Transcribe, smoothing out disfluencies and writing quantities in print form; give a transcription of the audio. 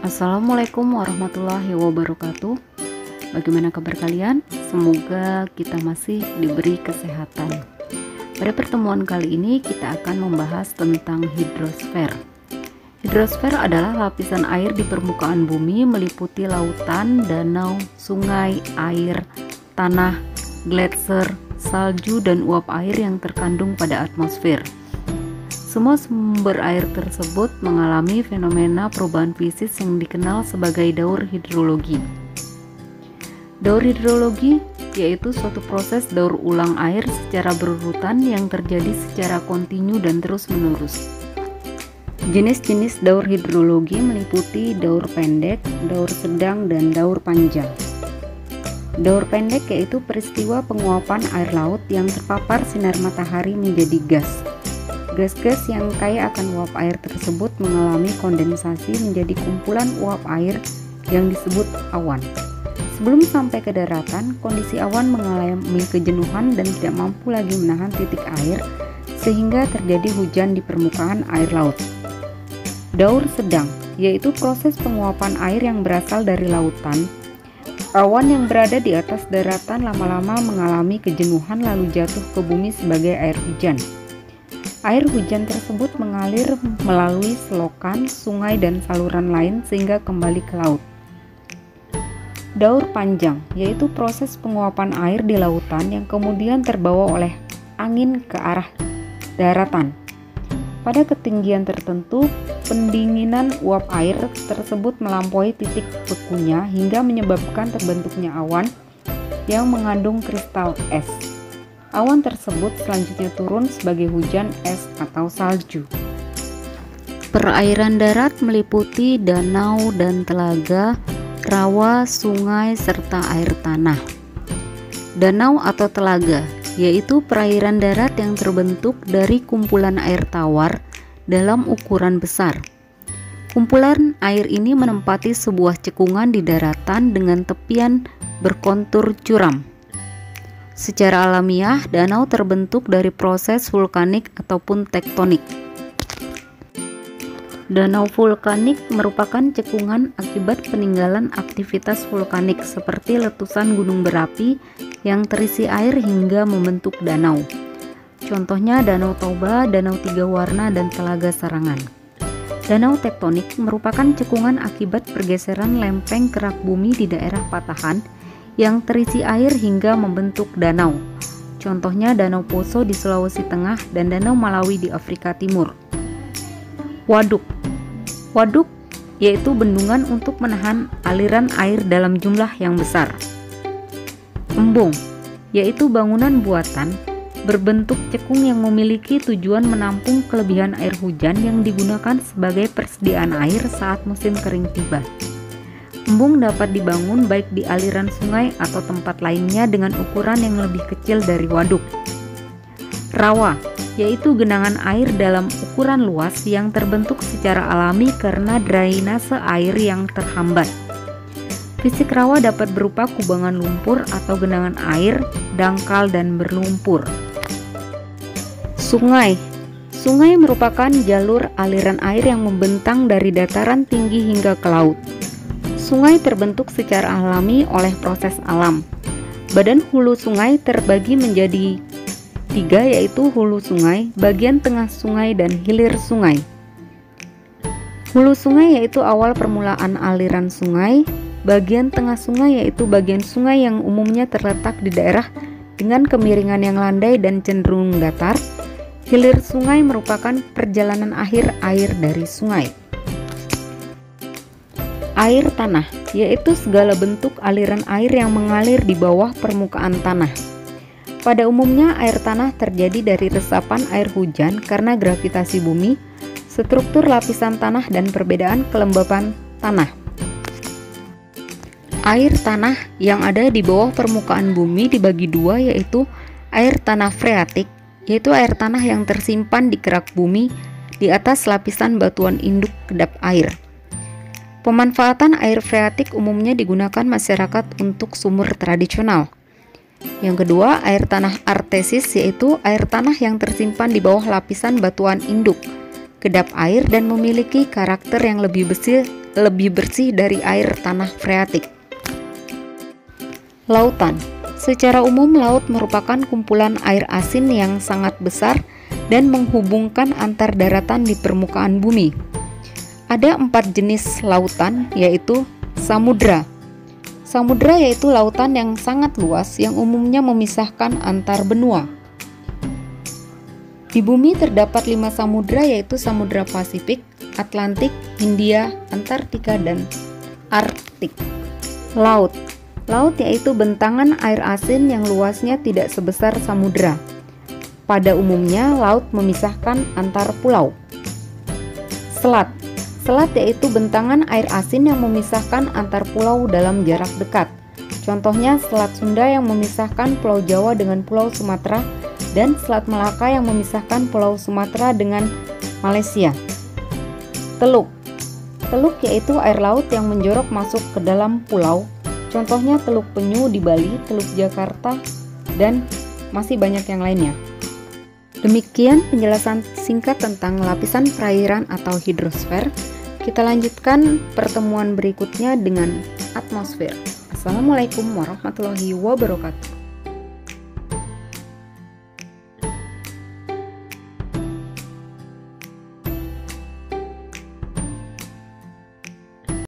Assalamualaikum warahmatullahi wabarakatuh. Bagaimana kabar kalian? Semoga kita masih diberi kesehatan. Pada pertemuan kali ini kita akan membahas tentang hidrosfer. Hidrosfer adalah lapisan air di permukaan bumi meliputi lautan, danau, sungai, air, tanah, gletser, salju, dan uap air yang terkandung pada atmosfer. Semua sumber air tersebut mengalami fenomena perubahan fisik yang dikenal sebagai daur hidrologi. Daur hidrologi yaitu suatu proses daur ulang air secara berurutan yang terjadi secara kontinu dan terus-menerus. Jenis-jenis daur hidrologi meliputi daur pendek, daur sedang, dan daur panjang. Daur pendek yaitu peristiwa penguapan air laut yang terpapar sinar matahari menjadi gas. Gas-gas yang kaya akan uap air tersebut mengalami kondensasi menjadi kumpulan uap air yang disebut awan. Sebelum sampai ke daratan, kondisi awan mengalami kejenuhan dan tidak mampu lagi menahan titik air sehingga terjadi hujan di permukaan air laut. Daur sedang yaitu proses penguapan air yang berasal dari lautan. Awan yang berada di atas daratan lama-lama mengalami kejenuhan lalu jatuh ke bumi sebagai air hujan. Air hujan tersebut mengalir melalui selokan, sungai, dan saluran lain sehingga kembali ke laut. Daur panjang yaitu proses penguapan air di lautan yang kemudian terbawa oleh angin ke arah daratan. Pada ketinggian tertentu, pendinginan uap air tersebut melampaui titik bekunya hingga menyebabkan terbentuknya awan yang mengandung kristal es. Awan tersebut selanjutnya turun sebagai hujan es atau salju. Perairan darat meliputi danau dan telaga, rawa, sungai, serta air tanah. Danau atau telaga yaitu perairan darat yang terbentuk dari kumpulan air tawar dalam ukuran besar. Kumpulan air ini menempati sebuah cekungan di daratan dengan tepian berkontur curam. Secara alamiah, danau terbentuk dari proses vulkanik ataupun tektonik. Danau vulkanik merupakan cekungan akibat peninggalan aktivitas vulkanik seperti letusan gunung berapi yang terisi air hingga membentuk danau. Contohnya Danau Toba, Danau Tiga Warna, dan Telaga Sarangan. Danau tektonik merupakan cekungan akibat pergeseran lempeng kerak bumi di daerah patahan yang terisi air hingga membentuk danau. Contohnya Danau Poso di Sulawesi Tengah dan Danau Malawi di Afrika Timur. Waduk. Waduk yaitu bendungan untuk menahan aliran air dalam jumlah yang besar. Embung yaitu bangunan buatan berbentuk cekung yang memiliki tujuan menampung kelebihan air hujan yang digunakan sebagai persediaan air saat musim kering tiba. Embung dapat dibangun baik di aliran sungai atau tempat lainnya dengan ukuran yang lebih kecil dari waduk. Rawa yaitu genangan air dalam ukuran luas yang terbentuk secara alami karena drainase air yang terhambat. Fisik rawa dapat berupa kubangan lumpur atau genangan air, dangkal, dan berlumpur. Sungai. Sungai merupakan jalur aliran air yang membentang dari dataran tinggi hingga ke laut. Sungai terbentuk secara alami oleh proses alam. Badan hulu sungai terbagi menjadi 3 yaitu hulu sungai, bagian tengah sungai, dan hilir sungai. Hulu sungai yaitu awal permulaan aliran sungai, bagian tengah sungai yaitu bagian sungai yang umumnya terletak di daerah dengan kemiringan yang landai dan cenderung datar. Hilir sungai merupakan perjalanan akhir air dari sungai. Air tanah yaitu segala bentuk aliran air yang mengalir di bawah permukaan tanah. Pada umumnya air tanah terjadi dari resapan air hujan karena gravitasi bumi, struktur lapisan tanah, dan perbedaan kelembapan tanah. Air tanah yang ada di bawah permukaan bumi dibagi dua yaitu air tanah freatik yaitu air tanah yang tersimpan di kerak bumi di atas lapisan batuan induk kedap air. Pemanfaatan air freatik umumnya digunakan masyarakat untuk sumur tradisional. Yang kedua, air tanah artesis yaitu air tanah yang tersimpan di bawah lapisan batuan induk kedap air dan memiliki karakter yang lebih bersih dari air tanah freatik. Lautan. Secara umum, laut merupakan kumpulan air asin yang sangat besar dan menghubungkan antar daratan di permukaan bumi. Ada 4 jenis lautan, yaitu samudra. Samudra yaitu lautan yang sangat luas yang umumnya memisahkan antar benua. Di bumi terdapat 5 samudra, yaitu Samudra Pasifik, Atlantik, Hindia, Antartika, dan Arktik. Laut. Laut yaitu bentangan air asin yang luasnya tidak sebesar samudra. Pada umumnya, laut memisahkan antar pulau. Selat. Selat yaitu bentangan air asin yang memisahkan antar pulau dalam jarak dekat. Contohnya Selat Sunda yang memisahkan Pulau Jawa dengan Pulau Sumatera, dan Selat Malaka yang memisahkan Pulau Sumatera dengan Malaysia. Teluk. Teluk yaitu air laut yang menjorok masuk ke dalam pulau. Contohnya Teluk Penyu di Bali, Teluk Jakarta, dan masih banyak yang lainnya. Demikian penjelasan singkat tentang lapisan perairan atau hidrosfer. Kita lanjutkan pertemuan berikutnya dengan atmosfer. Assalamualaikum warahmatullahi wabarakatuh.